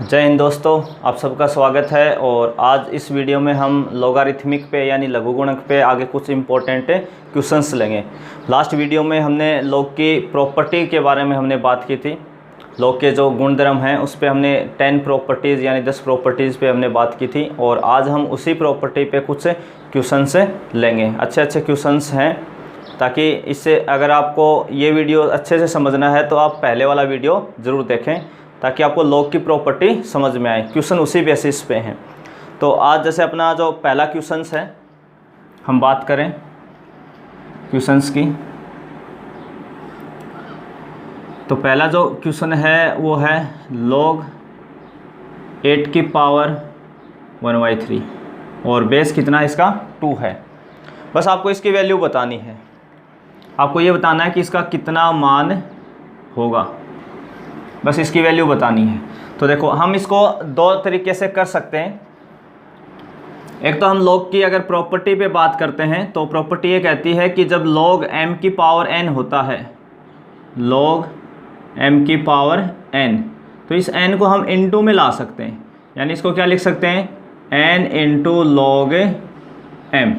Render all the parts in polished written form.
जय हिंद दोस्तों, आप सबका स्वागत है। और आज इस वीडियो में हम लोगारिथमिक पे यानी लघुगुणक पे आगे कुछ इम्पोर्टेंट क्वेश्चंस लेंगे। लास्ट वीडियो में हमने लॉग की प्रॉपर्टी के बारे में हमने बात की थी। लॉग के जो गुणधर्म हैं उस पे हमने 10 प्रॉपर्टीज़ यानी 10 प्रॉपर्टीज़ पे हमने बात की थी। और आज हम उसी प्रॉपर्टी पे कुछ क्वेश्चंस लेंगे। अच्छे अच्छे क्वेश्चंस हैं, ताकि इससे अगर आपको ये वीडियो अच्छे से समझना है तो आप पहले वाला वीडियो ज़रूर देखें, ताकि आपको लॉग की प्रॉपर्टी समझ में आए। क्वेश्चन उसी बेसिस पे हैं। तो आज जैसे अपना जो पहला क्वेश्चन है, हम बात करें क्वेश्चंस की, तो पहला जो क्वेश्चन है वो है log 8 की पावर 1/3 और बेस कितना इसका 2 है। बस आपको इसकी वैल्यू बतानी है। आपको ये बताना है कि इसका कितना मान होगा, बस इसकी वैल्यू बतानी है। तो देखो, हम इसको दो तरीके से कर सकते हैं। एक तो हम log की अगर प्रॉपर्टी पे बात करते हैं तो प्रॉपर्टी ये कहती है कि जब log m की पावर n होता है, log m की पावर n, तो इस n को हम इनटू में ला सकते हैं। यानी इसको क्या लिख सकते हैं, n इंटू log m,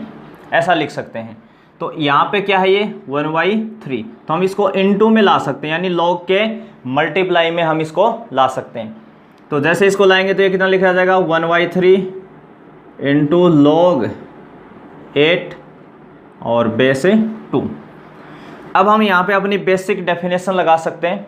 ऐसा लिख सकते हैं। तो यहाँ पे क्या है, ये 1/3, तो हम इसको इनटू में ला सकते हैं, यानी log के मल्टीप्लाई में हम इसको ला सकते हैं। तो जैसे इसको लाएंगे तो ये कितना लिखा जाएगा, 1/3 इंटू log 8 और बेस 2। अब हम यहाँ पे अपनी बेसिक डेफिनेशन लगा सकते हैं।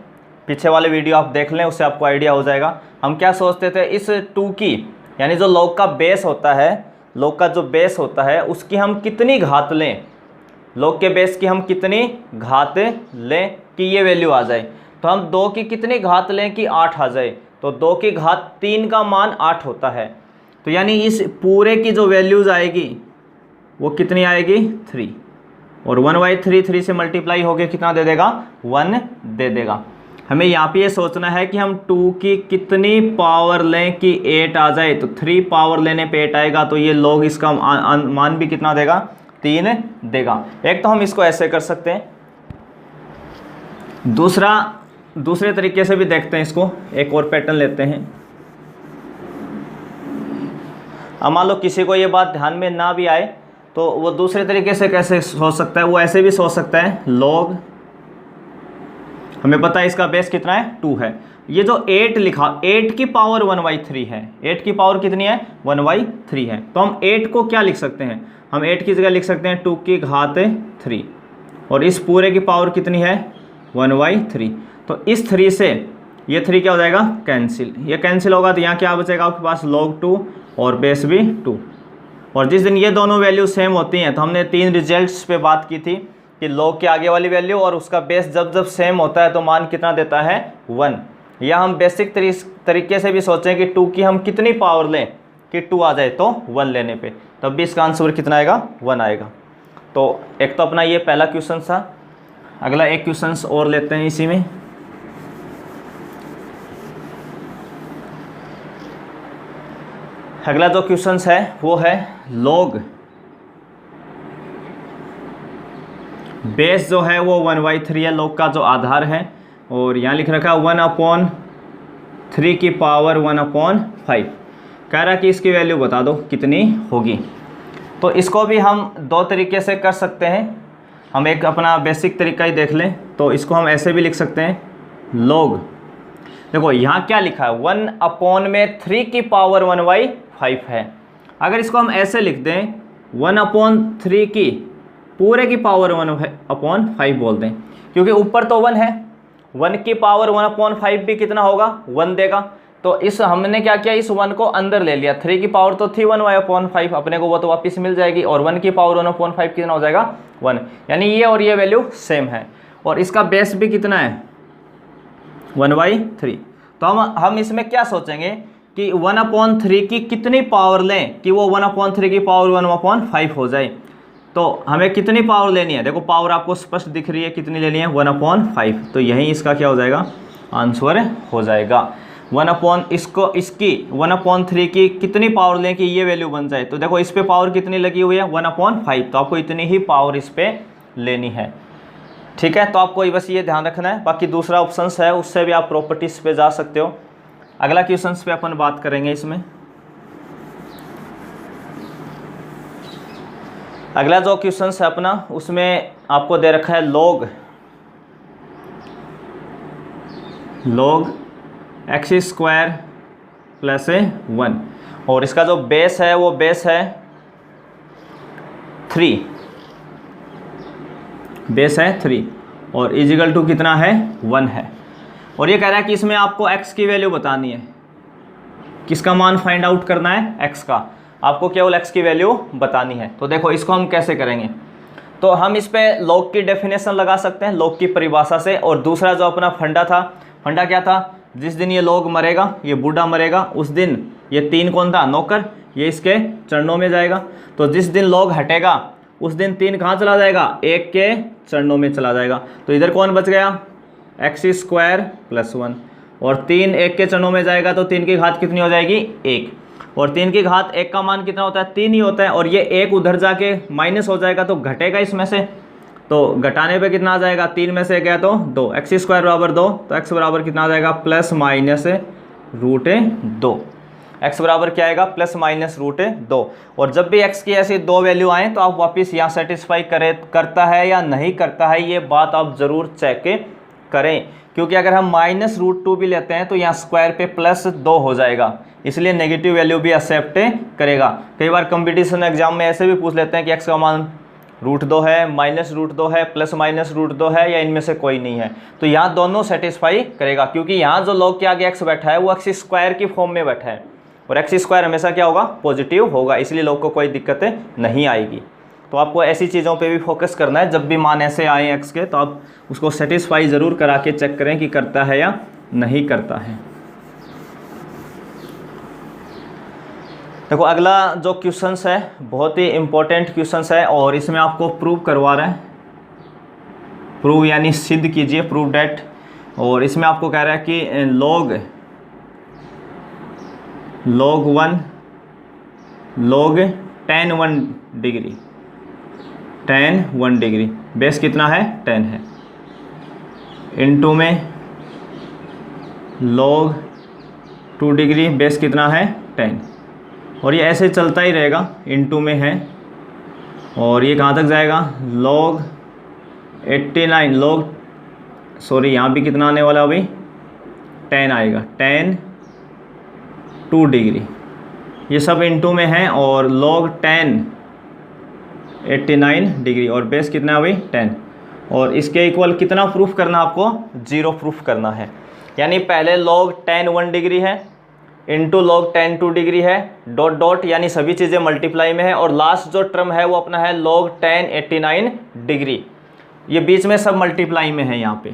पीछे वाले वीडियो आप देख लें, उससे आपको आइडिया हो जाएगा। हम क्या सोचते थे, इस 2 की यानी जो log का बेस होता है, log का जो बेस होता है उसकी हम कितनी घात लें, log के बेस की हम कितनी घात लें कि ये वैल्यू आ जाए। तो हम 2 की कितनी घात लें कि 8 आ जाए। तो 2 की घात 3 का मान 8 होता है। तो यानी इस पूरे की जो वैल्यूज आएगी वो कितनी आएगी, 3। और 1/3 3 से मल्टीप्लाई होके कितना दे देगा, 1 दे देगा। हमें यहाँ पे ये सोचना है कि हम 2 की कितनी पावर लें कि 8 आ जाए। तो 3 पावर लेने पे 8 आएगा, तो ये log इसका मान भी कितना देगा, 3 देगा। एक तो हम इसको ऐसे कर सकते हैं। दूसरे तरीके से भी देखते हैं इसको। एक और पैटर्न लेते हैं। अब मान लो किसी को ये बात ध्यान में ना भी आए तो वो दूसरे तरीके से कैसे सोच सकता है, वो ऐसे भी सोच सकता है, log, हमें पता है इसका बेस कितना है, 2 है। ये जो 8 लिखा, 8 की पावर 1/3 है। 8 की पावर कितनी है, 1/3 है। तो हम 8 को क्या लिख सकते हैं, हम 8 की जगह लिख सकते हैं 2 की घात 3, और इस पूरे की पावर कितनी है, 1/3। तो इस 3 से ये 3 क्या हो जाएगा, कैंसिल। ये कैंसिल होगा तो यहाँ क्या बचेगा आपके पास, log 2 और बेस भी 2। और जिस दिन ये दोनों वैल्यू सेम होती हैं, तो हमने 3 रिजल्ट्स पे बात की थी कि log के आगे वाली वैल्यू और उसका बेस जब जब सेम होता है तो मान कितना देता है, 1। या हम बेसिक तरीके से भी सोचें कि 2 की हम कितनी पावर लें कि 2 आ जाए, तो 1 लेने पे, तब भी इसका आंसर कितना आएगा, 1 आएगा। तो एक तो अपना ये पहला क्वेश्चन था। अगला एक क्वेश्चन और लेते हैं इसी में। अगला जो क्वेश्चन है वो है log बेस जो है वो 1/3 है, log का जो आधार है। और यहाँ लिख रखा है 1/3 की पावर 1/5। कह रहा है कि इसकी वैल्यू बता दो कितनी होगी। तो इसको भी हम दो तरीके से कर सकते हैं। हम एक अपना बेसिक तरीका ही देख लें। तो इसको हम ऐसे भी लिख सकते हैं, log, देखो यहाँ क्या लिखा है, 1/3 की पावर 1/5 है। अगर इसको हम ऐसे लिख दें, 1/3 की पूरे की पावर 1/5 बोल दें, क्योंकि ऊपर तो 1 है, 1 की पावर 1/5 भी कितना होगा, 1 देगा। तो इस हमने क्या किया, इस 1 को अंदर ले लिया। 3 की पावर तो थी 1/5 अपने को, वो तो वापस मिल जाएगी। और 1 की पावर 1/5 कितना हो जाएगा, 1। यानी ये और ये वैल्यू सेम है। और इसका बेस भी कितना है, 1/3। तो हम इसमें क्या सोचेंगे कि 1/3 की कितनी पावर लें कि वो 1/3 की पावर 1/5 हो जाए। तो हमें कितनी पावर लेनी है, देखो पावर आपको स्पष्ट दिख रही है, कितनी लेनी है, 1/5। तो यही इसका क्या हो जाएगा, आंसर हो जाएगा। इसकी 1/3 की कितनी पावर लें कि ये वैल्यू बन जाए। तो देखो इस पे पावर कितनी लगी हुई है, 1/5। तो आपको इतनी ही पावर इस पे लेनी है। ठीक है, तो आपको बस ये ध्यान रखना है। बाकी दूसरा ऑप्शन है, उससे भी आप प्रॉपर्टीज़ पे जा सकते हो। अगला क्वेश्चन पे अपन बात करेंगे। इसमें अगला जो क्वेश्चन है अपना, उसमें आपको दे रखा है log x स्क्वायर प्लस 1, और इसका जो बेस है वो बेस है 3, बेस है 3, और इजिकल टू कितना है 1 है। और ये कह रहा है कि इसमें आपको x की वैल्यू बतानी है, किसका मान फाइंड आउट करना है, x का। आपको केवल x की वैल्यू बतानी है। तो देखो इसको हम कैसे करेंगे, तो हम इस पे log की डेफिनेशन लगा सकते हैं, log की परिभाषा से। और दूसरा जो अपना फंडा था, फंडा क्या था, जिस दिन ये log मरेगा, ये बूढ़ा मरेगा, उस दिन ये 3 कौन था, नौकर, ये इसके चरणों में जाएगा। तो जिस दिन log हटेगा उस दिन 3 कहाँ चला जाएगा, 1 के चरणों में चला जाएगा। तो इधर कौन बच गया, x स्क्वायर प्लस 1, और 3 1 के चरणों में जाएगा तो 3 की घात कितनी हो जाएगी, 1, और 3 की घात 1 का मान कितना होता है, 3 ही होता है। और ये 1 उधर जाके माइनस हो जाएगा तो घटेगा इसमें से, तो घटाने पे कितना आ जाएगा, 3 में से गया तो 2, x स्क्वायर बराबर 2, तो x बराबर कितना आ जाएगा, प्लस माइनस रूट 2। x बराबर क्या आएगा, प्लस माइनस रूट 2। और जब भी x की ऐसी 2 वैल्यू आए तो आप वापस यहाँ सेटिस्फाई करता है या नहीं करता है, ये बात आप ज़रूर चेक करें। क्योंकि अगर हम माइनस रूट 2 भी लेते हैं तो यहाँ स्क्वायर पे प्लस 2 हो जाएगा, इसलिए नेगेटिव वैल्यू भी एक्सेप्ट करेगा। कई बार कंपटीशन एग्जाम में ऐसे भी पूछ लेते हैं कि x का मान रूट 2 है, माइनस रूट 2 है, प्लस माइनस रूट 2 है, या इनमें से कोई नहीं है। तो यहाँ दोनों सेटिस्फाई करेगा, क्योंकि यहाँ जो log के आगे x बैठा है वो x स्क्वायर की फॉर्म में बैठा है, और x स्क्वायर हमेशा क्या होगा, पॉजिटिव होगा, इसलिए log को कोई दिक्कत नहीं आएगी। तो आपको ऐसी चीज़ों पे भी फोकस करना है, जब भी मान ऐसे आए x के तो आप उसको सेटिस्फाई ज़रूर करा के चेक करें कि करता है या नहीं करता है। देखो अगला जो क्वेश्चंस है बहुत ही इम्पोर्टेंट क्वेश्चंस है, और इसमें आपको प्रूव करवा रहा है, प्रूव यानी सिद्ध कीजिए, प्रूव डेट। और इसमें आपको कह रहा है कि log 1 log tan 1 degree, tan 1 degree, base कितना है, 10 है, इनटू में log 2 डिग्री, बेस कितना है, 10, और ये ऐसे चलता ही रहेगा, इनटू में है, और ये कहाँ तक जाएगा, log 89 यहाँ भी कितना आने वाला, अभी 10 आएगा, tan 2 डिग्री, ये सब इनटू में है, और log 10 89 डिग्री, और बेस कितना है अभी 10, और इसके इक्वल कितना प्रूफ करना आपको, 0 प्रूफ करना है। यानी पहले log 10 1 डिग्री है, इंटू log 10 2 डिग्री है, डॉट डॉट, यानी सभी चीज़ें मल्टीप्लाई में है, और लास्ट जो टर्म है वो अपना है log 10 89 डिग्री, ये बीच में सब मल्टीप्लाई में है, यहाँ पे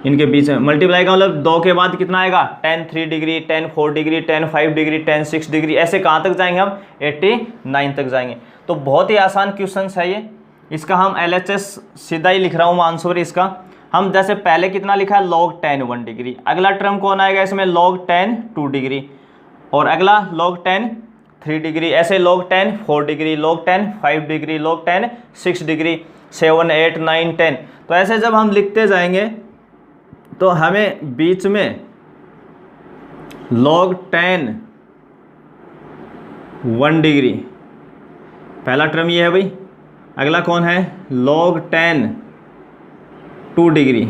इनके बीच में मल्टीप्लाई का मतलब 2 के बाद कितना आएगा, tan 3 degree, tan 4 degree, tan 5 degree, tan 6 degree, ऐसे कहाँ तक जाएंगे हम, 89 तक जाएंगे। तो बहुत ही आसान क्वेश्चन है ये, इसका हम LHS सीधा ही लिख रहा हूँ आंसर इसका। हम जैसे पहले कितना लिखा है, log 10 1 डिग्री, अगला टर्म कौन आएगा इसमें, log 10 2 डिग्री, और अगला log 10 3 डिग्री, ऐसे log 10 4 degree, log 10 5 degree, log 10 6 degree, 7 8 9 10। तो ऐसे जब हम लिखते जाएंगे तो हमें बीच में log 10 1 डिग्री, पहला टर्म ये है भाई, अगला कौन है, log 10 2 डिग्री,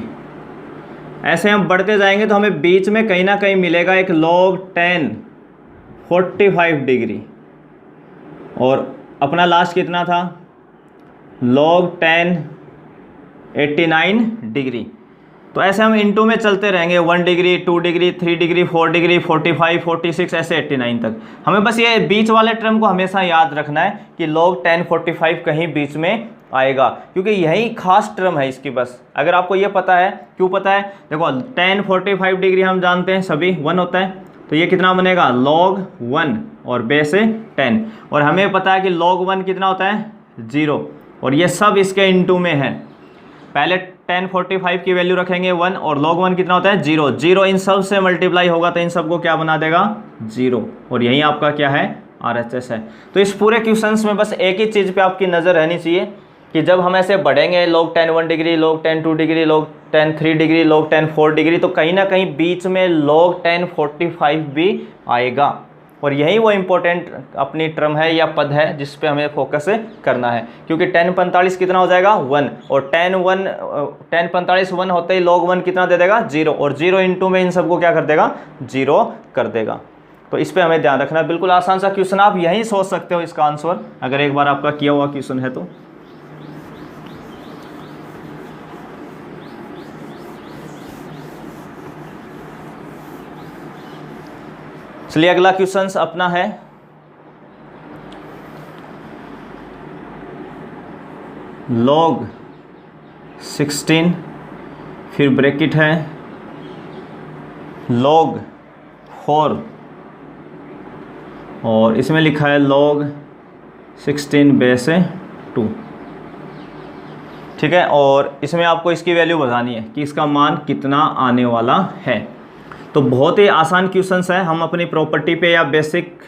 ऐसे हम बढ़ते जाएंगे तो हमें बीच में कहीं ना कहीं मिलेगा एक log 10 45 डिग्री, और अपना लास्ट कितना था, log 10 89 डिग्री। तो ऐसे हम इनटू में चलते रहेंगे, 1 डिग्री 2 डिग्री 3 डिग्री 4 डिग्री 45 46 ऐसे 89 तक। हमें बस ये बीच वाले टर्म को हमेशा याद रखना है कि log 10 45 कहीं बीच में आएगा, क्योंकि यही खास टर्म है इसकी। बस अगर आपको ये पता है, क्यों पता है, देखो 10 45 डिग्री हम जानते हैं सभी 1 होता है, तो ये कितना बनेगा, log 1 और बेस 10, और हमें पता है कि log 1 कितना होता है, 0, और ये सब इसके इनटू में है। पहले 10 45 की वैल्यू रखेंगे 1, और log 1 कितना होता है, 0, 0 इन सब से मल्टीप्लाई होगा तो इन सब को क्या बना देगा, 0, और यही आपका क्या है, RHS है। तो इस पूरे क्वेश्चंस में बस एक ही चीज़ पे आपकी नज़र रहनी चाहिए कि जब हम ऐसे बढ़ेंगे log 10 1 degree, log 10 2 degree, log tan 3 degree, log tan 4 degree, तो कहीं ना कहीं बीच में log tan 45 भी आएगा। और यही वो इम्पोर्टेंट अपनी टर्म है या पद है जिस पे हमें फोकस करना है, क्योंकि tan 45 कितना हो जाएगा 1, और tan 45 1 होते ही log 1 कितना दे देगा 0, और 0 इंटू में इन सबको क्या कर देगा 0 कर देगा। तो इस पे हमें ध्यान रखना है। बिल्कुल आसान सा क्वेश्चन, आप यही सोच सकते हो इसका आंसर अगर एक बार आपका किया हुआ क्वेश्चन है तो। चलिए अगला क्वेश्चन अपना है log 16, फिर ब्रैकेट है log 4, और इसमें लिखा है log 16 बेस 2। ठीक है, और इसमें आपको इसकी वैल्यू बतानी है कि इसका मान कितना आने वाला है। तो बहुत ही आसान क्वेश्चंस है। हम अपनी प्रॉपर्टी पे या बेसिक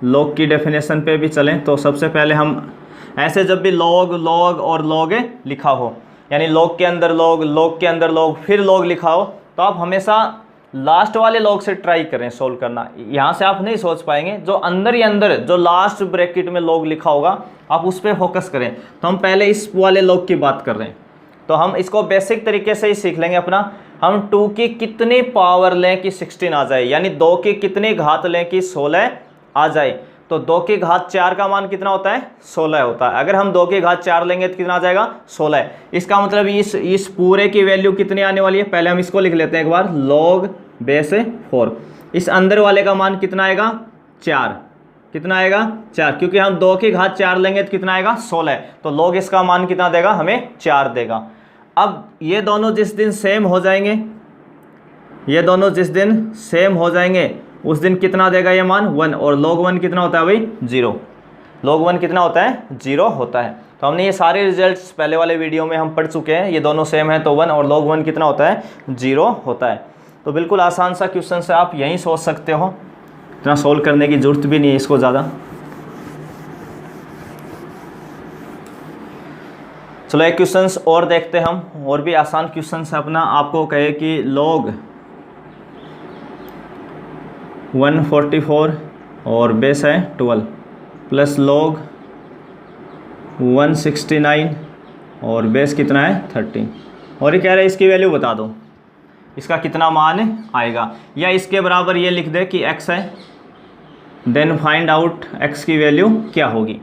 लॉग की डेफिनेशन पे भी चलें तो सबसे पहले हम ऐसे जब भी लॉग और लॉग लिखा हो, यानी लॉग के अंदर लॉग के अंदर लॉग फिर लॉग लिखा हो, तो आप हमेशा लास्ट वाले लॉग से ट्राई करें सोल्व करना। यहाँ से आप नहीं सोच पाएंगे, जो अंदर ही अंदर जो लास्ट ब्रैकेट में लॉग लिखा होगा आप उस पर फोकस करें। तो हम पहले इस वाले लॉग की बात कर रहे हैं, तो हम इसको बेसिक तरीके से ही सीख लेंगे अपना। हम 2 की कितनी पावर लें कि 16 आ जाए, यानी 2 की कितनी घात लें कि 16 आ जाए। तो 2 की घात 4 का मान कितना होता है 16 होता है। अगर हम 2 की घात 4 लेंगे तो कितना आ जाएगा 16। इसका मतलब इस पूरे की वैल्यू कितनी आने वाली है, पहले हम इसको लिख लेते हैं एक बार, log बेस 4। इस अंदर वाले का मान कितना आएगा 4, कितना आएगा 4, क्योंकि हम 2 की घात 4 लेंगे तो कितना आएगा 16, तो log इसका मान कितना देगा हमें 4 देगा। अब ये दोनों जिस दिन सेम हो जाएंगे, ये दोनों जिस दिन सेम हो जाएंगे उस दिन कितना देगा ये मान 1, और log 1 कितना होता है भाई 0, log 1 कितना होता है 0 होता है। तो हमने ये सारे रिजल्ट्स पहले वाले वीडियो में हम पढ़ चुके हैं, ये दोनों सेम है तो 1, और log 1 कितना होता है 0 होता है। तो बिल्कुल आसान सा क्वेश्चन से आप यहीं सोच सकते हो, इतना सोल्व करने की जरूरत भी नहीं है इसको ज़्यादा। चलो एक क्वेश्चंस और देखते हैं हम, और भी आसान क्वेश्चंस है अपना। आपको कहे कि log 144 और बेस है 12 प्लस log 169 और बेस कितना है 13, और ये कह रहा है इसकी वैल्यू बता दो, इसका कितना मान आएगा। या इसके बराबर ये लिख दे कि x है, देन फाइंड आउट x की वैल्यू क्या होगी।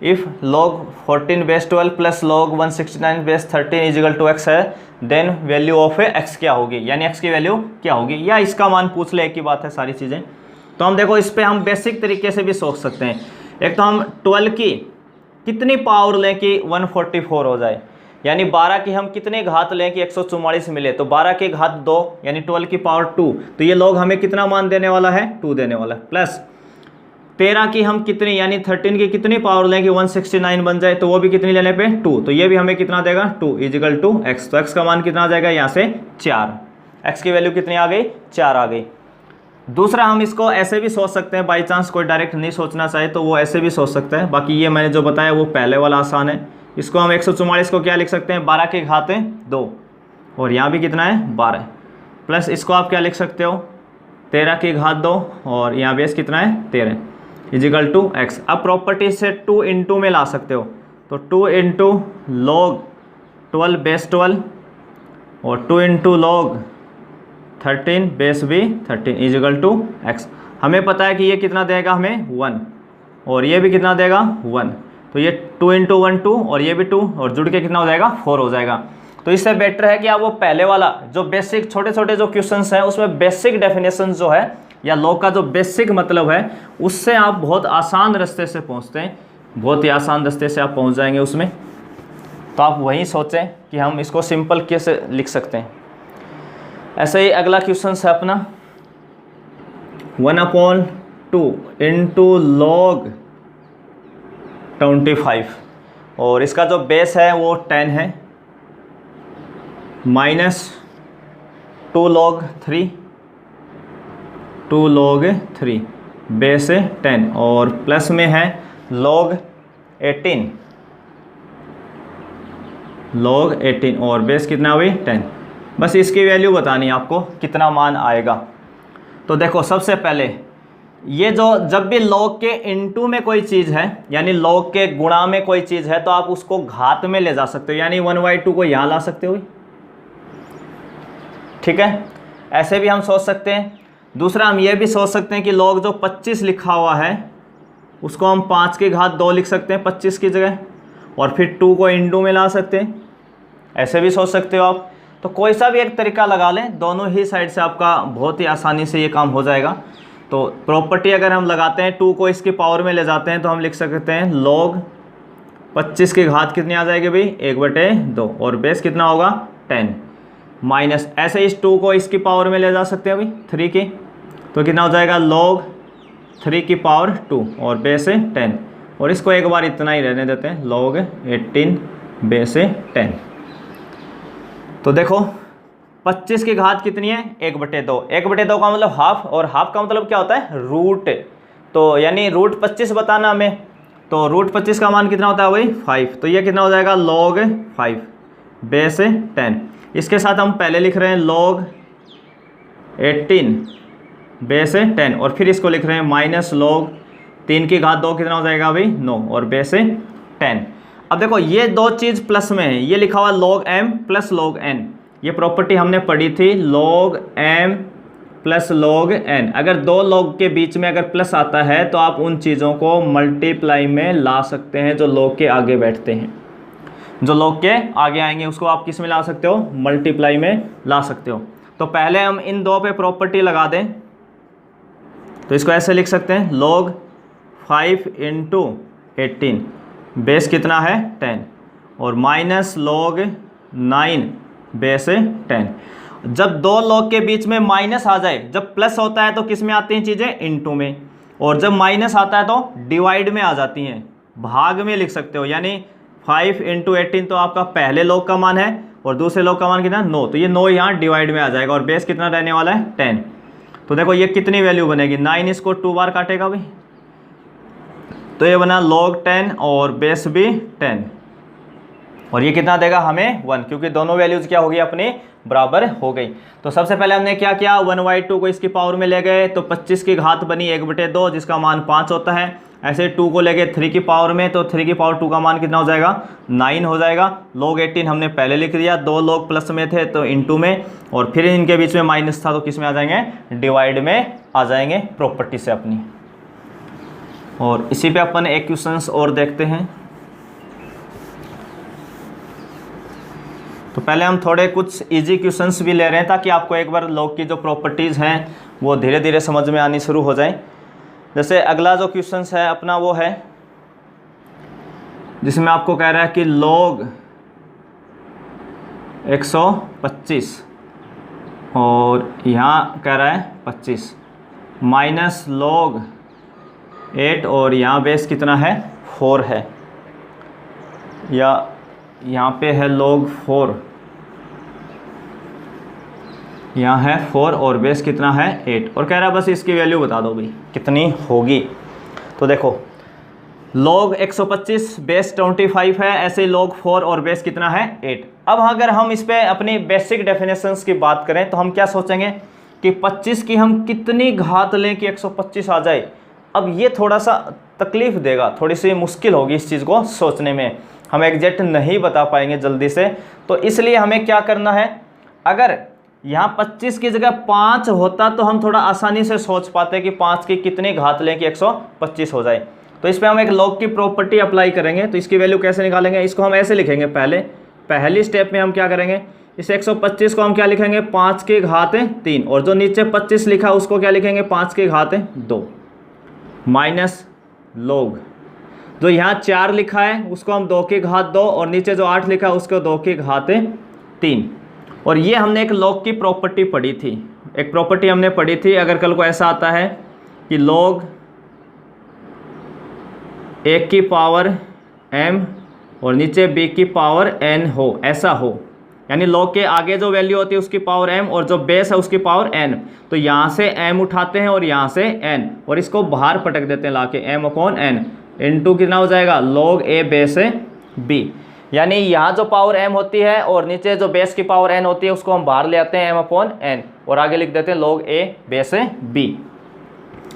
If log 14 base 12 plus log 169 base 13 equal to x है, देन वैल्यू ऑफ x क्या होगी, यानी x की वैल्यू क्या होगी, या इसका मान पूछ ले, एक ही बात है सारी चीज़ें। तो हम देखो इस पे हम बेसिक तरीके से भी सोच सकते हैं। एक तो हम 12 की कितनी पावर लें कि 144 हो जाए, यानी 12 की हम कितनी घात लें कि 144 मिले, तो 12 की घात 2 यानी 12 की पावर 2, तो ये log हमें कितना मान देने वाला है 2 देने वाला है। प्लस 13 की हम कितनी यानी 13 की कितनी पावर लें कि 169 बन जाए, तो वो भी कितनी लेने पे 2, तो ये भी हमें कितना देगा 2 इजिकल टू x। तो x का मान कितना आ जाएगा यहाँ से 4, x की वैल्यू कितनी आ गई 4 आ गई। दूसरा हम इसको ऐसे भी सोच सकते हैं, बाई चांस कोई डायरेक्ट नहीं सोचना चाहे तो वो ऐसे भी सोच सकता है। बाकी ये मैंने जो बताया वो पहले वाला आसान है। इसको हम 144 को क्या लिख सकते हैं 12 की घात 2, और यहाँ भी कितना है 12, प्लस इसको आप क्या लिख सकते हो 13 की घात 2, और यहाँ बेस कितना है 13 इजिकल टू x। अब प्रॉपर्टी से 2 इंटू में ला सकते हो, तो 2 इंटू log 12 बेस 12 और 2 इंटू log 13 बेस भी 13 इजिकल टू x। हमें पता है कि ये कितना देगा हमें 1, और ये भी कितना देगा 1, तो ये 2 इंटू 1 2, और ये भी 2, और जुड़ के कितना हो जाएगा 4 हो जाएगा। तो इससे बेटर है कि आप वो पहले वाला जो बेसिक छोटे छोटे जो क्वेश्चंस हैं उसमें बेसिक डेफिनेशन जो है या लॉग का जो बेसिक मतलब है उससे आप बहुत आसान रास्ते से पहुंचते हैं, बहुत ही आसान रास्ते से आप पहुंच जाएंगे उसमें। तो आप वहीं सोचें कि हम इसको सिंपल कैसे लिख सकते हैं। ऐसे ही अगला क्वेश्चन है अपना 1/2 इंटू log 25, और इसका जो बेस है वो 10 है, माइनस 2 log 3 बेस 10, और प्लस में है log log 18 और बेस कितना हुई 10। बस इसकी वैल्यू बतानी है आपको कितना मान आएगा। तो देखो सबसे पहले ये जो जब भी log के इनटू में कोई चीज़ है यानी log के गुणा में कोई चीज़ है तो आप उसको घात में ले जा सकते हो, यानी 1/2 को यहाँ ला सकते हो। ठीक है, ऐसे भी हम सोच सकते हैं। दूसरा हम ये भी सोच सकते हैं कि log जो 25 लिखा हुआ है उसको हम 5 की घात 2 लिख सकते हैं 25 की जगह, और फिर 2 को इनटू में ला सकते हैं, ऐसे भी सोच सकते हो आप। तो कोई सा भी एक तरीका लगा लें, दोनों ही साइड से आपका बहुत ही आसानी से ये काम हो जाएगा। तो प्रॉपर्टी अगर हम लगाते हैं 2 को इसकी पावर में ले जाते हैं तो हम लिख सकते हैं log 25 की घात कितनी आ जाएगी भाई 1/2, और बेस कितना होगा 10, माइनस ऐसे इस 2 को इसकी पावर में ले जा सकते हैं भाई 3 की, तो कितना हो जाएगा log 3 की पावर 2 और बेस है 10, और इसको एक बार इतना ही रहने देते हैं log 18 बेस है 10। तो देखो 25 की घात कितनी है 1/2, 1/2 का मतलब हाफ, और हाफ का मतलब क्या होता है रूट, तो यानी रूट 25 बताना हमें, तो रूट 25 का मान कितना होता है वही 5, तो ये कितना हो जाएगा log 5 बेस 10। इसके साथ हम पहले लिख रहे हैं log 18 बेस 10, और फिर इसको लिख रहे हैं माइनस log 3 की घात 2 कितना हो जाएगा भाई 9 और बेस 10। अब देखो ये दो चीज़ प्लस में है, ये लिखा हुआ log m plus log n, ये प्रॉपर्टी हमने पढ़ी थी log m plus log n। अगर दो log के बीच में अगर प्लस आता है तो आप उन चीज़ों को मल्टीप्लाई में ला सकते हैं जो log के आगे बैठते हैं, जो log के आगे आएंगे उसको आप किस में ला सकते हो मल्टीप्लाई में ला सकते हो। तो पहले हम इन दो पे प्रॉपर्टी लगा दें, तो इसको ऐसे लिख सकते हैं log 5 इंटू 18 बेस कितना है 10, और माइनस log 9 बेस 10। जब दो log के बीच में माइनस आ जाए, जब प्लस होता है तो किस में आती हैं चीज़ें इनटू में, और जब माइनस आता है तो डिवाइड में आ जाती हैं, भाग में लिख सकते हो। यानी 5 इंटू 18 तो आपका पहले log का मान है और दूसरे log का मान कितना 9, तो ये 9 यहाँ डिवाइड में आ जाएगा, और बेस कितना रहने वाला है 10। तो देखो ये कितनी वैल्यू बनेगी 9, इसको 2 बार काटेगा भाई, तो ये बना log 10 और बेस भी 10, और ये कितना देगा हमें 1, क्योंकि दोनों वैल्यूज़ क्या हो गई अपनी बराबर हो गई। तो सबसे पहले हमने क्या किया 1/2 को इसकी पावर में ले गए, तो 25 की घात बनी 1/2 जिसका मान 5 होता है। ऐसे 2 को ले गए 3 की पावर में, तो 3 की पावर 2 का मान कितना हो जाएगा 9 हो जाएगा। log 18 हमने पहले लिख दिया, दो log प्लस में थे तो इनटू में, और फिर इनके बीच में माइनस था तो किस में आ जाएंगे डिवाइड में आ जाएंगे प्रॉपर्टी से अपनी। और इसी पे अपन एक क्वेश्चंस और देखते हैं। तो पहले हम थोड़े कुछ इजी क्वेश्चंस भी ले रहे हैं ताकि आपको एक बार log की जो प्रॉपर्टीज़ हैं वो धीरे धीरे समझ में आनी शुरू हो जाए। जैसे अगला जो क्वेश्चंस है अपना वो है जिसमें आपको कह रहा है कि log 125 और यहाँ कह रहा है 25 माइनस log 8, और यहाँ बेस कितना है 4 है, या यहाँ पे है log 4, यहाँ है 4 और बेस कितना है 8, और कह रहा है बस इसकी वैल्यू बता दो भाई कितनी होगी। तो देखो log 125 बेस 25 है, ऐसे log 4 और बेस कितना है 8। अब अगर हम इस पे अपनी बेसिक डेफिनेशंस की बात करें तो हम क्या सोचेंगे कि 25 की हम कितनी घात लें कि 125 आ जाए। अब ये थोड़ा सा तकलीफ देगा, थोड़ी सी मुश्किल होगी इस चीज़ को सोचने में, हम एग्जैक्ट नहीं बता पाएंगे जल्दी से। तो इसलिए हमें क्या करना है, अगर यहाँ 25 की जगह 5 होता तो हम थोड़ा आसानी से सोच पाते कि 5 की कितनी घात लें कि 125 हो जाए। तो इस पर हम एक log की प्रॉपर्टी अप्लाई करेंगे। तो इसकी वैल्यू कैसे निकालेंगे, इसको हम ऐसे लिखेंगे, पहली स्टेप में हम क्या करेंगे, इस 125 को हम क्या लिखेंगे 5 की घात 3, और जो नीचे 25 लिखा उसको क्या लिखेंगे 5 की घात 2 माइनस log जो यहाँ 4 लिखा है उसको हम 2 की घात 2, और नीचे जो 8 लिखा है उसको 2 की घात 3। और ये हमने एक log की प्रॉपर्टी पढ़ी थी, एक प्रॉपर्टी हमने पढ़ी थी, अगर कल को ऐसा आता है कि log 1 की पावर m और नीचे b की पावर n हो, ऐसा हो, यानी log के आगे जो वैल्यू होती है उसकी पावर m और जो बेस है उसकी पावर n, तो यहाँ से m उठाते हैं और यहाँ से n, और इसको बाहर पटक देते हैं लाके m/n, इंटू कितना हो जाएगा log a बेस b। यानी यहाँ जो पावर m होती है और नीचे जो बेस की पावर n होती है उसको हम बाहर ले आते हैं m/n और आगे लिख देते हैं log a बेस b।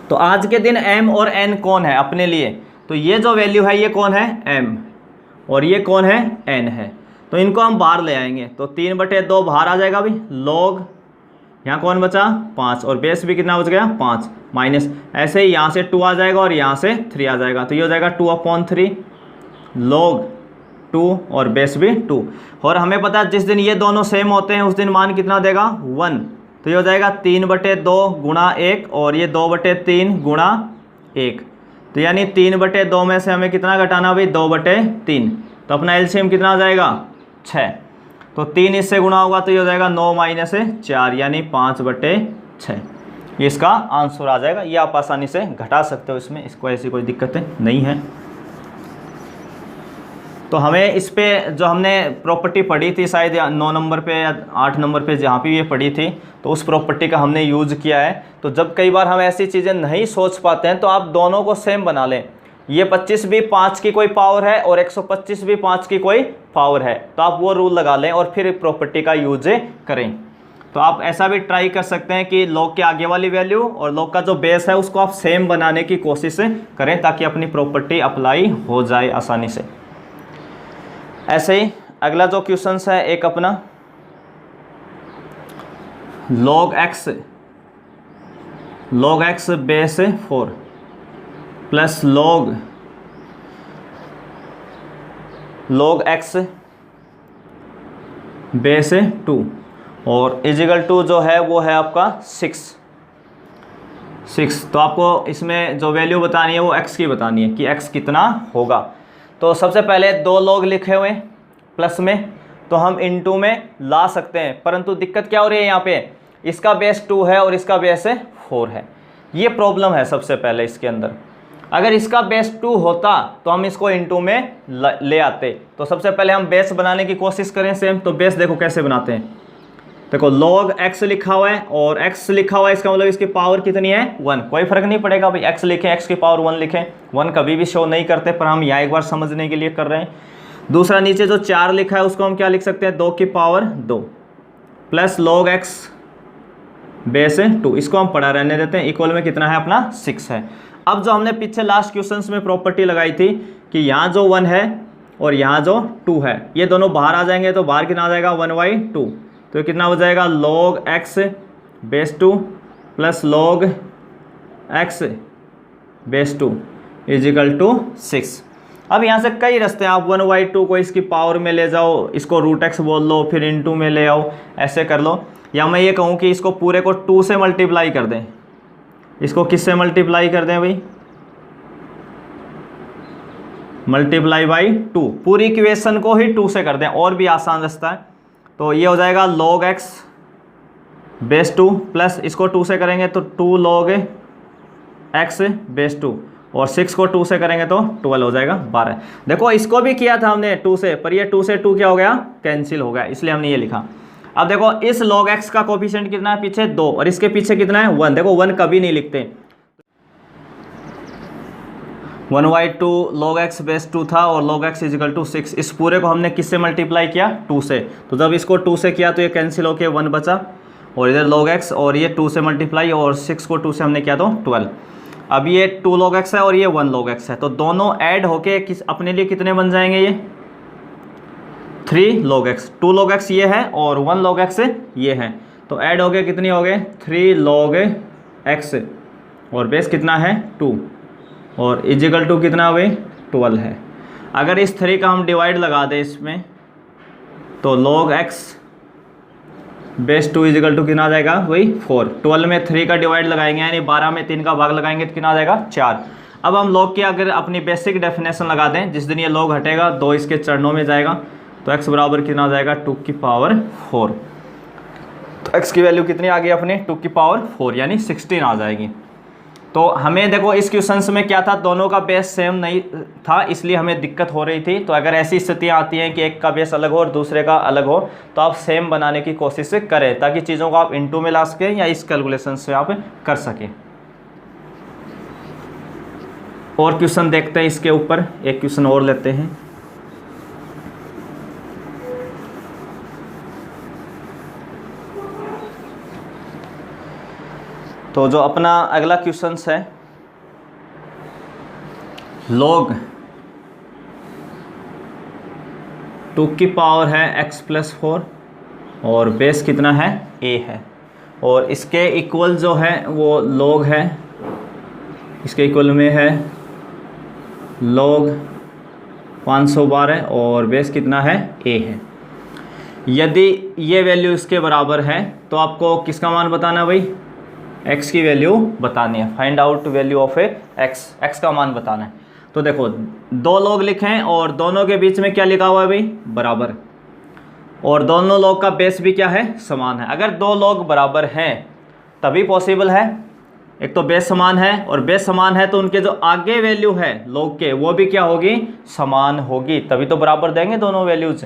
तो आज के दिन m और n कौन है अपने लिए, तो ये जो वैल्यू है ये कौन है m और ये कौन है n है, तो इनको हम बाहर ले आएंगे। तो 3/2 बाहर आ जाएगा भाई, log यहाँ कौन बचा 5 और बेस भी कितना बच गया 5 माइनस, ऐसे ही यहाँ से 2 आ जाएगा और यहाँ से 3 आ जाएगा, तो ये हो जाएगा 2/3 log 2 और बेस भी 2। और हमें पता है जिस दिन ये दोनों सेम होते हैं उस दिन मान कितना देगा 1, तो ये हो जाएगा 3/2 गुणा 1 और ये 2/3 गुणा 1, तो यानी 3/2 में से हमें कितना घटाना भाई 2/3, तो अपना एलसीएम कितना आ जाएगा 6, तो 3 इससे गुणा होगा तो ये हो जाएगा 9 माइनस 4 यानी 5/6, ये इसका आंसर आ जाएगा। ये आप आसानी से घटा सकते हो, इसमें इसको ऐसी कोई दिक्कत नहीं है। तो हमें इस पे जो हमने प्रॉपर्टी पढ़ी थी शायद 9 नंबर पे या 8 नंबर पे जहाँ भी ये पढ़ी थी, तो उस प्रॉपर्टी का हमने यूज़ किया है। तो जब कई बार हम ऐसी चीज़ें नहीं सोच पाते हैं तो आप दोनों को सेम बना लें, ये 25 भी 5 की कोई पावर है और 125 भी 5 की कोई पावर है, तो आप वो रूल लगा लें और फिर प्रॉपर्टी का यूज करें। तो आप ऐसा भी ट्राई कर सकते हैं कि log के आगे वाली वैल्यू और log का जो बेस है उसको आप सेम बनाने की कोशिश करें ताकि अपनी प्रॉपर्टी अप्लाई हो जाए आसानी से। ऐसे ही अगला जो क्वेश्चन है एक अपना log x base 4 plus log x base 2 और इजिकल टू जो है वो है आपका 6। तो आपको इसमें जो वैल्यू बतानी है वो x की बतानी है कि x कितना होगा। तो सबसे पहले 2 log लिखे हुए प्लस में, तो हम इनटू में ला सकते हैं, परंतु दिक्कत क्या हो रही है यहाँ पे, इसका बेस 2 है और इसका बेस 4 है, ये प्रॉब्लम है सबसे पहले इसके अंदर। अगर इसका बेस 2 होता तो हम इसको इनटू में ले आते। तो सबसे पहले हम बेस बनाने की कोशिश करें सेम। तो बेस देखो कैसे बनाते हैं, देखो log x लिखा हुआ है और x लिखा हुआ है, इसका मतलब इसकी पावर कितनी है 1, कोई फर्क नहीं पड़ेगा भाई x लिखें x की पावर 1 लिखें, 1 कभी भी शो नहीं करते, पर हम यहाँ एक बार समझने के लिए कर रहे हैं। दूसरा नीचे जो 4 लिखा है उसको हम क्या लिख सकते हैं 2 की power 2 plus log x base 2, इसको हम पढ़ा रहने देते हैं, इक्वल में कितना है अपना 6 है। अब जो हमने पीछे लास्ट क्वेश्चंस में प्रॉपर्टी लगाई थी कि यहाँ जो 1 है और यहाँ जो 2 है ये दोनों बाहर आ जाएंगे, तो बाहर कितना आ जाएगा 1/2, तो कितना हो जाएगा log x base 2 plus log x base 2 equal to 6। अब यहाँ से कई रास्ते हैं, आप 1/2 को इसकी पावर में ले जाओ, इसको √x बोल लो, फिर इनटू में ले आओ, ऐसे कर लो। या मैं ये कहूँ कि इसको पूरे को 2 से मल्टीप्लाई कर दें, इसको किससे मल्टीप्लाई कर दें भाई, मल्टीप्लाई बाई 2, पूरी इक्वेशन को ही 2 से कर दें, और भी आसान रास्ता है। तो ये हो जाएगा log x बेस 2 प्लस इसको 2 से करेंगे तो 2 log x बेस 2 और 6 को 2 से करेंगे तो 12 हो जाएगा 12। देखो इसको भी किया था हमने 2 से, पर ये 2 से 2 क्या हो गया कैंसिल हो गया, इसलिए हमने ये लिखा। अब देखो इस log x का कोफिशिएंट कितना है पीछे 2 और इसके पीछे कितना है 1, देखो 1 कभी नहीं लिखते, 1/2 log x बेस 2 था और log x इजिकल टू 6, इस पूरे को हमने किससे मल्टीप्लाई किया 2 से, तो जब इसको 2 से किया तो ये कैंसिल होके 1 बचा और इधर log x और ये 2 से मल्टीप्लाई और 6 को 2 से हमने किया तो 12। अब ये 2 log x है और ये 1 log x है, तो दोनों ऐड होके अपने लिए कितने बन जाएंगे, ये 3 log x, 2 log x ये है और 1 log x ये है, तो ऐड हो गए कितनी हो गए 3 log x और बेस कितना है 2 और इजिकल टू कितना हुए 12 है। अगर इस 3 का हम डिवाइड लगा दें इसमें तो log x base 2 equal to कितना आ जाएगा वही 4, 12 में 3 का डिवाइड लगाएंगे यानी 12 में 3 का भाग लगाएंगे तो कितना आ जाएगा 4। अब हम log की अगर अपनी बेसिक डेफिनेशन लगा दें, जिस दिन ये log हटेगा 2 इसके चरणों में जाएगा, तो x बराबर कितना आ जाएगा 2 की पावर 4, तो x की वैल्यू कितनी आ गई अपनी 2 की पावर 4 यानी 16 आ जाएगी। तो हमें देखो इस क्वेश्चंस में क्या था, दोनों का बेस सेम नहीं था, इसलिए हमें दिक्कत हो रही थी। तो अगर ऐसी स्थितियाँ आती हैं कि एक का बेस अलग हो और दूसरे का अलग हो, तो आप सेम बनाने की कोशिश करें ताकि चीज़ों को आप इनटू में ला सकें या इस कैलकुलेशन से आप कर सकें। और क्वेश्चन देखते हैं इसके ऊपर, एक क्वेश्चन और लेते हैं। तो जो अपना अगला क्वेश्चन है, log 2 की पावर है x+4 और बेस कितना है a है, और इसके इक्वल जो है वो log है, इसके इक्वल में है log 512 और बेस कितना है a है। यदि ये वैल्यू इसके बराबर है तो आपको किसका मान बताना है भाई, x की वैल्यू बतानी है। Find out value of x का मान बताना है। तो देखो दो लोग लिखे हैं और दोनों के बीच में क्या लिखा हुआ है भाई, बराबर, और दोनों लोग का बेस भी क्या है, समान है। अगर दो लोग बराबर हैं तभी पॉसिबल है, एक तो बेस समान है और बेस समान है तो उनके जो आगे वैल्यू है लोग के वो भी क्या होगी, समान होगी, तभी तो बराबर देंगे दोनों वैल्यूज।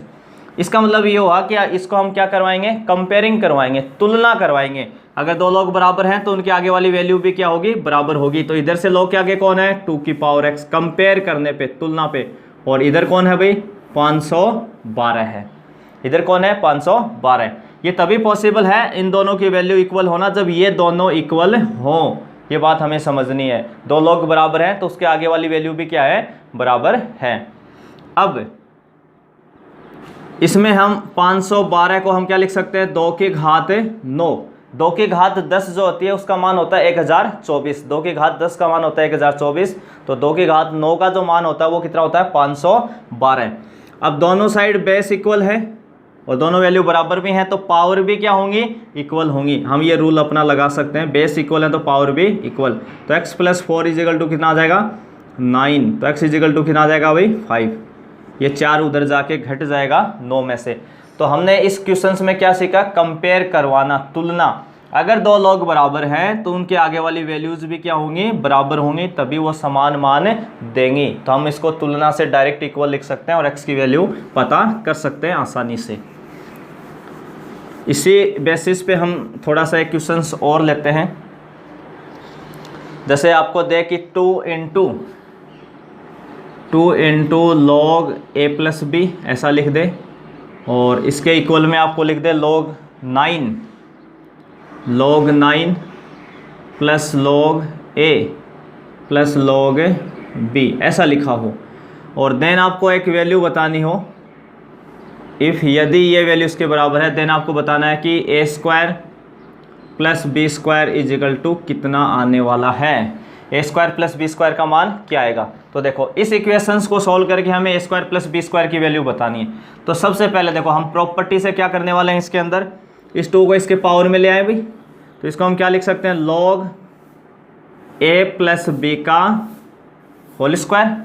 इसका मतलब ये हुआ कि इसको हम क्या करवाएंगे, कंपेयरिंग करवाएंगे, तुलना करवाएंगे। अगर दो लोग बराबर हैं तो उनकी आगे वाली वैल्यू भी क्या होगी, बराबर होगी। तो इधर से लोग के आगे कौन है, 2 की पावर x, कंपेयर करने पे, तुलना पे, और इधर कौन है भाई, 512 है। इधर कौन है, 512। ये तभी पॉसिबल है इन दोनों की वैल्यू इक्वल होना, जब ये दोनों इक्वल हो। ये बात हमें समझनी है। दो लोग बराबर हैं तो उसके आगे वाली वैल्यू भी क्या है, बराबर है। अब इसमें हम 512 को हम क्या लिख सकते हैं, 2 की घात 9। 2 की घात 10 जो होती है उसका मान होता है 1024। 2 की घात 10 का मान होता है 1024। तो 2 की घात 9 का जो मान होता है वो कितना होता है, 512। अब दोनों साइड बेस इक्वल है और दोनों वैल्यू बराबर भी हैं तो पावर भी क्या होंगी, इक्वल होंगी। हम ये रूल अपना लगा सकते हैं, बेस इक्वल है तो पावर भी इक्वल। तो x+4 इजिकल टू कितना आ जाएगा, 9। तो x इजिकल टू कितना आ जाएगा भाई, 5। ये 4 उधर जाके घट जाएगा 9 में से। तो हमने इस क्वेश्चन में क्या सीखा, कंपेयर करवाना, तुलना। अगर दो लोग बराबर हैं तो उनके आगे वाली वैल्यूज भी क्या होंगी, बराबर होंगी, तभी वो समान मान देंगी। तो हम इसको तुलना से डायरेक्ट इक्वल लिख सकते हैं और x की वैल्यू पता कर सकते हैं आसानी से। इसी बेसिस पे हम थोड़ा सा एक क्वेश्चन और लेते हैं। जैसे आपको दे कि 2 इंटू log a+b ऐसा लिख दे, और इसके इक्वल में आपको लिख दे log 9 plus log a plus log b ऐसा लिखा हो, और देन आपको एक वैल्यू बतानी हो। इफ़ यदि ये वैल्यू इसके बराबर है देन आपको बताना है कि a² plus b² is equal to कितना आने वाला है। a² प्लस b² का मान क्या आएगा। तो देखो इस इक्वेशंस को सॉल्व करके हमें a² प्लस b² की वैल्यू बतानी है। तो सबसे पहले देखो हम प्रॉपर्टी से क्या करने वाले हैं, इसके अंदर इस 2 को इसके पावर में ले आए भाई। तो इसको हम क्या लिख सकते हैं, log a प्लस b का होल स्क्वायर।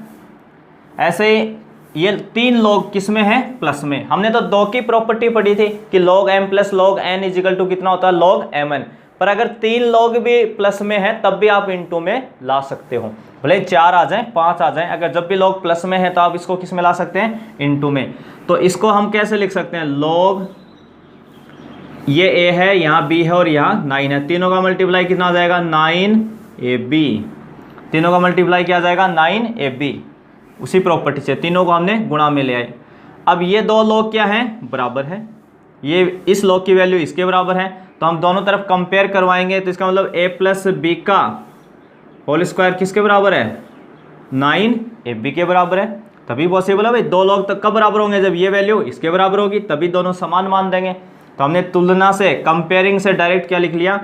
ऐसे ही ये 3 log किस में है, प्लस में। हमने तो 2 की प्रॉपर्टी पढ़ी थी कि log m plus log n equal to कितना होता है, log mn। पर अगर 3 log भी प्लस में है तब भी आप इनटू में ला सकते हो, भले 4 आ जाए 5 आ जाए, अगर जब भी log प्लस में है तो आप इसको किस में ला सकते हैं, इनटू में। तो इसको हम कैसे लिख सकते हैं, log ये a है, यहाँ b है और यहाँ 9 है, तीनों का मल्टीप्लाई कितना आ जाएगा, 9ab। तीनों का मल्टीप्लाई क्या आ जाएगा, 9ab। उसी प्रॉपर्टी से तीनों को हमने गुणा में ले आए। अब ये 2 log क्या हैं, बराबर है, ये इस log की वैल्यू इसके बराबर है, तो हम दोनों तरफ कंपेयर करवाएंगे। तो इसका मतलब a प्लस b का होल स्क्वायर किसके बराबर है, 9ab के बराबर है। तभी पॉसिबल है भाई, 2 log तक कब बराबर होंगे, जब ये वैल्यू इसके बराबर होगी, तभी दोनों समान मान देंगे। तो हमने तुलना से, कंपेयरिंग से डायरेक्ट क्या लिख लिया,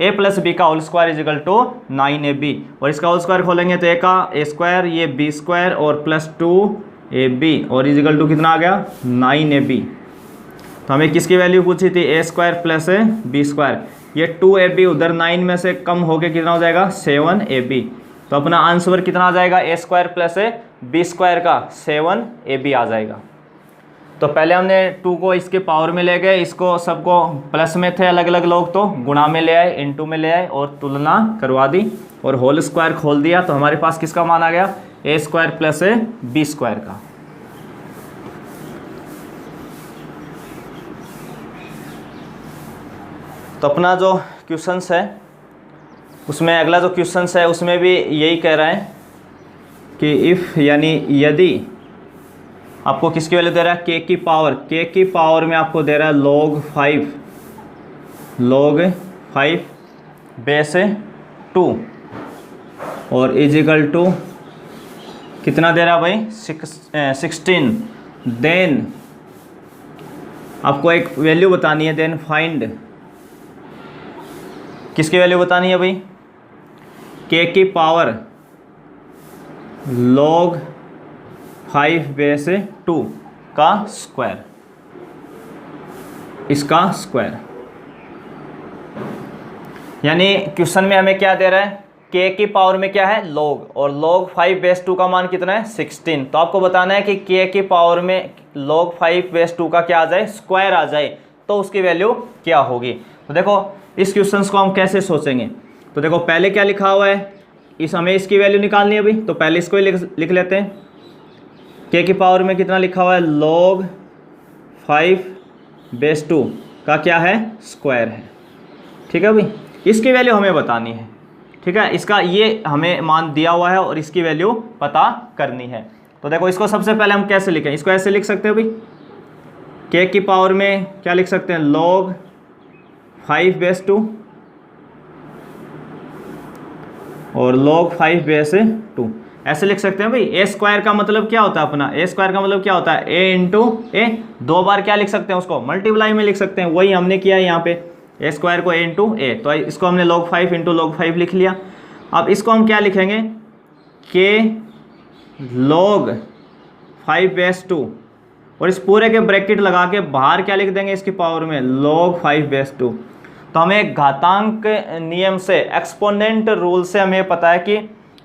a प्लस बी का whole square equal to 9ab, और इसका होल स्क्वायर खोलेंगे तो a का a², ये b² और प्लस 2ab, और इजिकल टू कितना आ गया, 9ab। तो हमें किसकी वैल्यू पूछी थी, a² प्लस b²। ये 2ab उधर 9 में से कम होके कितना हो जाएगा, 7ab। तो अपना आंसर कितना आ जाएगा, a² प्लस b² का 7ab आ जाएगा। तो पहले हमने 2 को इसके पावर में ले गए, इसको सबको प्लस में थे अलग अलग लोग तो गुणा में ले आए, इनटू में ले आए और तुलना करवा दी और होल स्क्वायर खोल दिया। तो हमारे पास किसका मान आ गया, a² प्लस b² का। तो अपना जो क्वेश्चंस है उसमें, अगला जो क्वेश्चंस है उसमें भी यही कह रहा है कि इफ़ यानी यदि आपको किसकी वैल्यू दे रहा है, k की पावर में आपको दे रहा है log 5 बेस 2 और इजिकल टू कितना दे रहा भाई 16। देन आपको एक वैल्यू बतानी है, देन फाइंड किसकी वैल्यू बतानी है भाई, k की पावर log 5 बेस 2 का स्क्वायर, इसका स्क्वायर। यानी क्वेश्चन में हमें क्या दे रहा है, k की पावर में क्या है log, और log 5 बेस 2 का मान कितना है 16। तो आपको बताना है कि k की पावर में log 5 बेस 2 का क्या आ जाए, स्क्वायर आ जाए, तो उसकी वैल्यू क्या होगी। तो देखो इस क्वेश्चन को हम कैसे सोचेंगे, तो देखो पहले क्या लिखा हुआ है, हमें इसकी वैल्यू निकालनी है अभी, तो पहले इसको ही लिख लेते हैं। k की पावर में कितना लिखा हुआ है, log 5 बेस 2 का क्या है, स्क्वायर है। ठीक है भाई, इसकी वैल्यू हमें बतानी है। ठीक है, इसका ये हमें मान दिया हुआ है और इसकी वैल्यू पता करनी है। तो देखो इसको सबसे पहले हम कैसे लिखें, इसको ऐसे लिख सकते हैं भाई, k की पावर में क्या लिख सकते हैं, log 5 बेस 2 और log 5 बेस 2 ऐसे लिख सकते हैं भाई। ए स्क्वायर का मतलब क्या होता है अपना, ए स्क्वायर का मतलब क्या होता है, ए इंटू ए, 2 बार क्या लिख सकते हैं उसको, मल्टीप्लाई में लिख सकते हैं, वही हमने किया है यहाँ पे, ए स्क्वायर को ए इंटू ए, तो इसको हमने log 5 इंटू log 5 लिख लिया। अब इसको हम क्या लिखेंगे, k log 5 बेस 2 और इस पूरे के ब्रैकेट लगा के बाहर क्या लिख देंगे इसकी पावर में, log 5 बेस 2। तो हमें घातांक नियम से, एक्सपोनेंट रूल से हमें पता है कि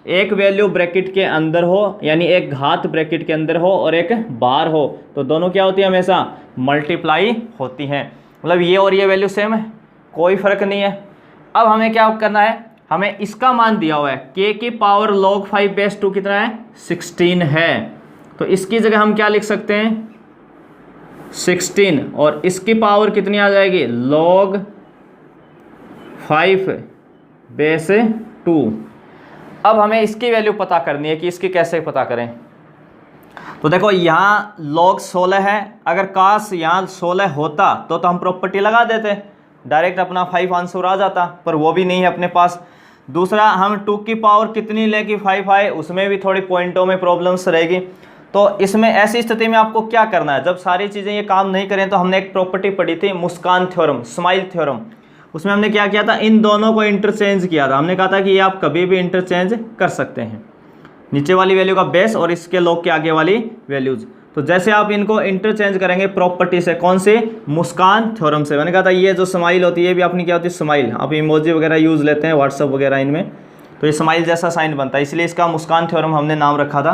एक वैल्यू ब्रैकेट के अंदर हो, यानी एक घात ब्रैकेट के अंदर हो और एक बाहर हो, तो दोनों क्या होती है, हमेशा मल्टीप्लाई होती हैं। मतलब ये और ये वैल्यू सेम है, कोई फ़र्क नहीं है। अब हमें क्या करना है, हमें इसका मान दिया हुआ है, k की पावर log 5 बेस 2 कितना है, 16 है। तो इसकी जगह हम क्या लिख सकते हैं, 16, और इसकी पावर कितनी आ जाएगी, log 5 बेस 2। अब हमें इसकी वैल्यू पता करनी है कि इसकी कैसे पता करें। तो देखो यहाँ log 16 है, अगर काश यहाँ 16 होता तो हम प्रॉपर्टी लगा देते, डायरेक्ट अपना 5 आंसर आ जाता, पर वो भी नहीं है अपने पास। दूसरा, हम 2 की पावर कितनी ले कि 5 आए, उसमें भी थोड़ी पॉइंटों में प्रॉब्लम्स रहेगी। तो इसमें ऐसी स्थिति में आपको क्या करना है, जब सारी चीज़ें ये काम नहीं करें, तो हमने एक प्रॉपर्टी पढ़ी थी, मुस्कान थ्योरम, स्माइल थ्योरम। उसमें हमने क्या किया था, इन दोनों को इंटरचेंज किया था। हमने कहा था कि ये आप कभी भी इंटरचेंज कर सकते हैं, नीचे वाली वैल्यू का बेस और इसके log के आगे वाली वैल्यूज़। तो जैसे आप इनको इंटरचेंज करेंगे प्रॉपर्टी से, कौन से, मुस्कान थ्योरम से। मैंने कहा था ये जो स्माइल होती है, ये भी अपनी क्या होती है, स्माइल। आप इमोजी वगैरह यूज़ लेते हैं व्हाट्सअप वगैरह इनमें, तो ये स्माइल जैसा साइन बनता है, इसलिए इसका मुस्कान थ्योरम हमने नाम रखा था।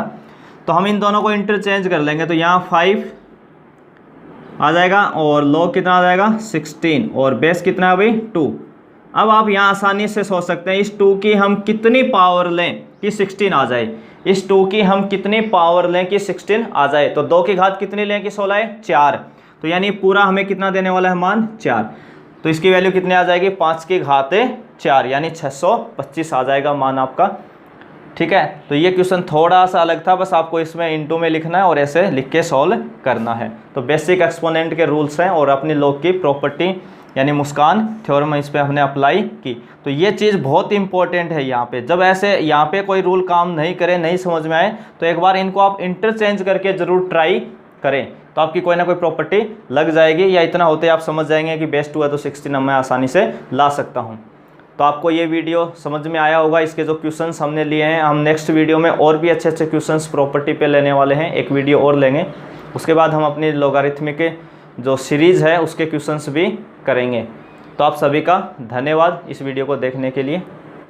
तो हम इन दोनों को इंटरचेंज कर लेंगे, तो यहाँ 5 आ जाएगा और log कितना आ जाएगा 16 और बेस कितना है भाई 2। अब आप यहाँ आसानी से सोच सकते हैं, इस 2 की हम कितनी पावर लें कि 16 आ जाए, इस 2 की हम कितनी पावर लें कि 16 आ जाए। तो 2 की घात कितनी लें कि 16 है, 4। तो यानी पूरा हमें कितना देने वाला है मान, 4। तो इसकी वैल्यू कितनी आ जाएगी, 5 की घात 4, यानी 625 आ जाएगा मान आपका। ठीक है, तो ये क्वेश्चन थोड़ा सा अलग था, बस आपको इसमें इनटू में लिखना है और ऐसे लिख के सॉल्व करना है। तो बेसिक एक्सपोनेंट के रूल्स हैं और अपनी log की प्रॉपर्टी यानी मुस्कान थ्योरम इस पर हमने अप्लाई की। तो ये चीज़ बहुत इंपॉर्टेंट है यहाँ पे। जब ऐसे यहाँ पे कोई रूल काम नहीं करे, नहीं समझ में आए, तो एक बार इनको आप इंटरचेंज करके ज़रूर ट्राई करें, तो आपकी कोई ना कोई प्रॉपर्टी लग जाएगी, या इतना होते आप समझ जाएंगे कि बेस 2 है तो 16 मैं आसानी से ला सकता हूँ। तो आपको ये वीडियो समझ में आया होगा। इसके जो क्वेश्चंस हमने लिए हैं, हम नेक्स्ट वीडियो में और भी अच्छे अच्छे क्वेश्चंस प्रॉपर्टी पे लेने वाले हैं, एक वीडियो और लेंगे। उसके बाद हम अपनी लॉगरिथमिक जो सीरीज़ है उसके क्वेश्चंस भी करेंगे। तो आप सभी का धन्यवाद इस वीडियो को देखने के लिए।